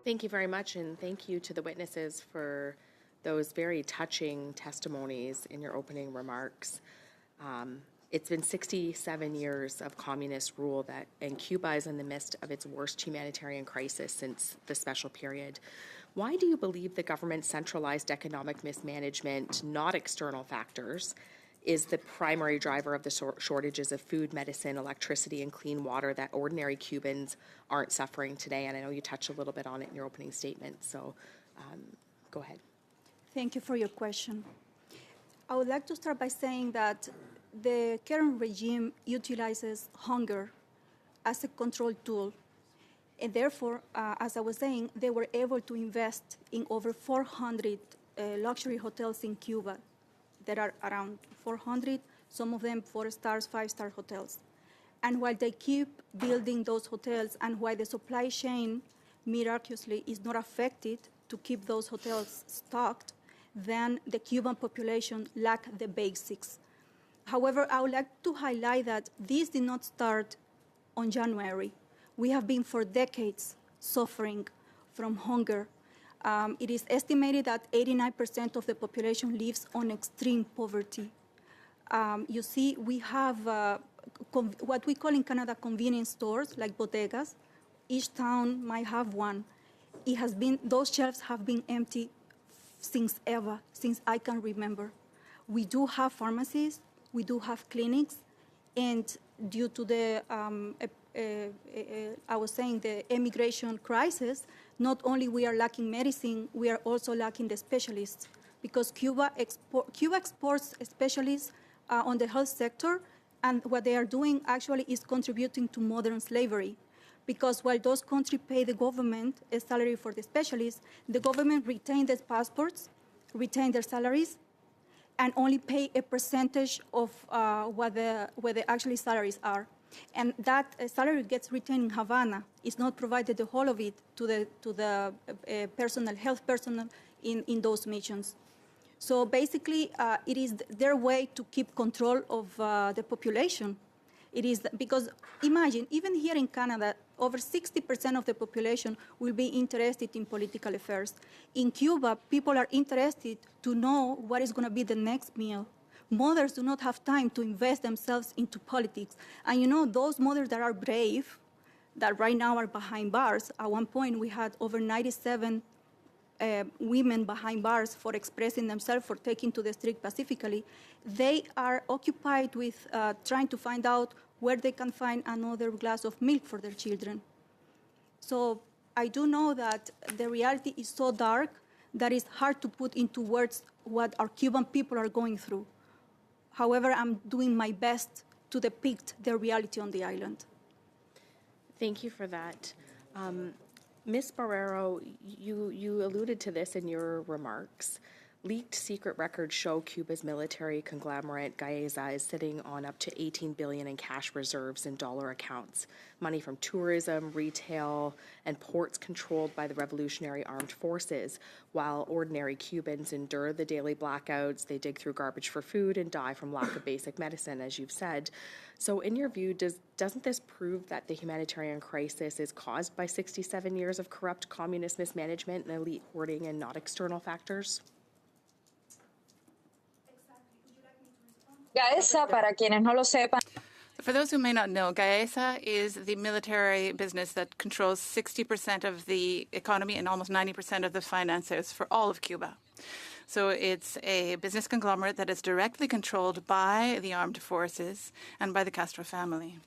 Thank you very much, and thank you to the witnesses for those very touching testimonies in your opening remarks. It's been 67 years of communist rule and Cuba is in the midst of its worst humanitarian crisis since the special period. Why do you believe the government's centralized economic mismanagement, not external factors, is the primary driver of the shortages of food, medicine, electricity, and clean water that ordinary Cubans aren't suffering today? And I know you touched a little bit on it in your opening statement, so go ahead. Thank you for your question. I would like to start by saying that the current regime utilizes hunger as a control tool. And therefore, as I was saying, they were able to invest in over 400 luxury hotels in Cuba. There are around 400, some of them 4-star, 5-star hotels. And while they keep building those hotels and while the supply chain miraculously is not affected to keep those hotels stocked, then the Cuban population lack the basics. However, I would like to highlight that this did not start on January. We have been for decades suffering from hunger. It is estimated that 89% of the population lives on extreme poverty. You see, we have what we call in Canada convenience stores, like bodegas. Each town might have one. Those shelves have been empty since I can remember. We do have pharmacies, we do have clinics, and due to the, I was saying, the immigration crisis, not only we are lacking medicine, we are also lacking the specialists, because Cuba exports specialists on the health sector, and what they are doing actually is contributing to modern slavery. Because while those countries pay the government a salary for the specialists, the government retains their passports, retain their salaries, and only pay a percentage of what the actually salaries are. And that salary gets retained in Havana. It's not provided the whole of it to the health personnel in those missions. So basically, it is their way to keep control of the population. It is because, imagine, even here in Canada, over 60% of the population will be interested in political affairs. In Cuba, people are interested to know what is going to be the next meal. Mothers do not have time to invest themselves into politics. And you know, those mothers that are brave, that right now are behind bars, at one point we had over 97 women behind bars for expressing themselves, for taking to the street pacifically. They are occupied with trying to find out where they can find another glass of milk for their children. So I do know that the reality is so dark that it's hard to put into words what our Cuban people are going through. However, I'm doing my best to depict the reality on the island. Thank you for that. Ms. Barrero, you alluded to this in your remarks. Leaked secret records show Cuba's military conglomerate Gaeza is sitting on up to $18 billion in cash reserves in dollar accounts, money from tourism, retail, and ports controlled by the Revolutionary Armed Forces, while ordinary Cubans endure the daily blackouts, they dig through garbage for food, and die from lack of basic medicine, as you've said. So in your view, doesn't this prove that the humanitarian crisis is caused by 67 years of corrupt communist mismanagement and elite hoarding and not external factors? Gaesa, para quienes no lo sepan. For those who may not know, Gaesa is the military business that controls 60% of the economy and almost 90% of the finances for all of Cuba. So it's a business conglomerate that is directly controlled by the armed forces and by the Castro family.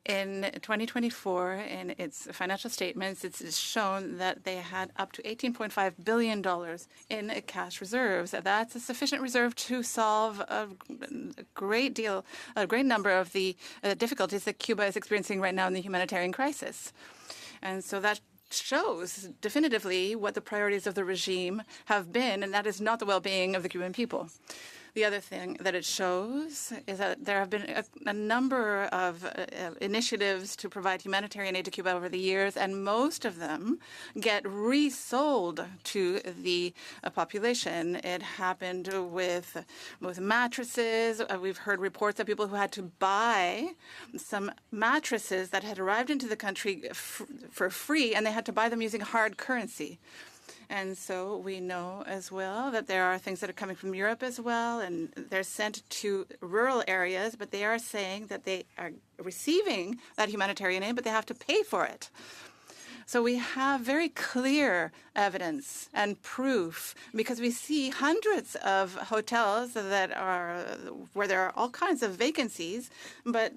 In 2024, in its financial statements, it's shown that they had up to $18.5 billion in cash reserves. That's a sufficient reserve to solve a great number of the difficulties that Cuba is experiencing right now in the humanitarian crisis. And so that shows definitively what the priorities of the regime have been, and that is not the well-being of the Cuban people. The other thing that it shows is that there have been a number of initiatives to provide humanitarian aid to Cuba over the years, and most of them get resold to the population. It happened with mattresses. We've heard reports of people who had to buy some mattresses that had arrived into the country for free, and they had to buy them using hard currency. And so we know as well that there are things that are coming from Europe as well, and they're sent to rural areas, but they are saying that they are receiving that humanitarian aid, but they have to pay for it. So we have very clear evidence and proof, because we see hundreds of hotels where there are all kinds of vacancies, but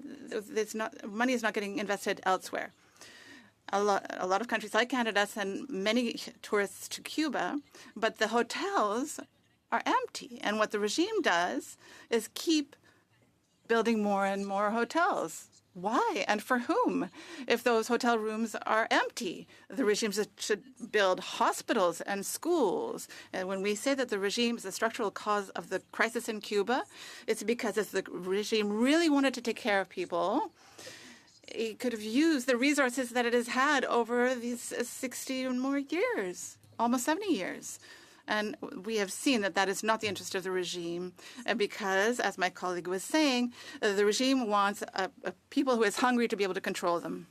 money is not getting invested elsewhere. A lot of countries like Canada send many tourists to Cuba, but the hotels are empty. And what the regime does is keep building more and more hotels. Why and for whom? If those hotel rooms are empty, the regime should build hospitals and schools. And when we say that the regime is the structural cause of the crisis in Cuba, it's because if the regime really wanted to take care of people, it could have used the resources that it has had over these 60 or more years, almost 70 years. And we have seen that that is not the interest of the regime, because, as my colleague was saying, the regime wants people who is hungry to be able to control them.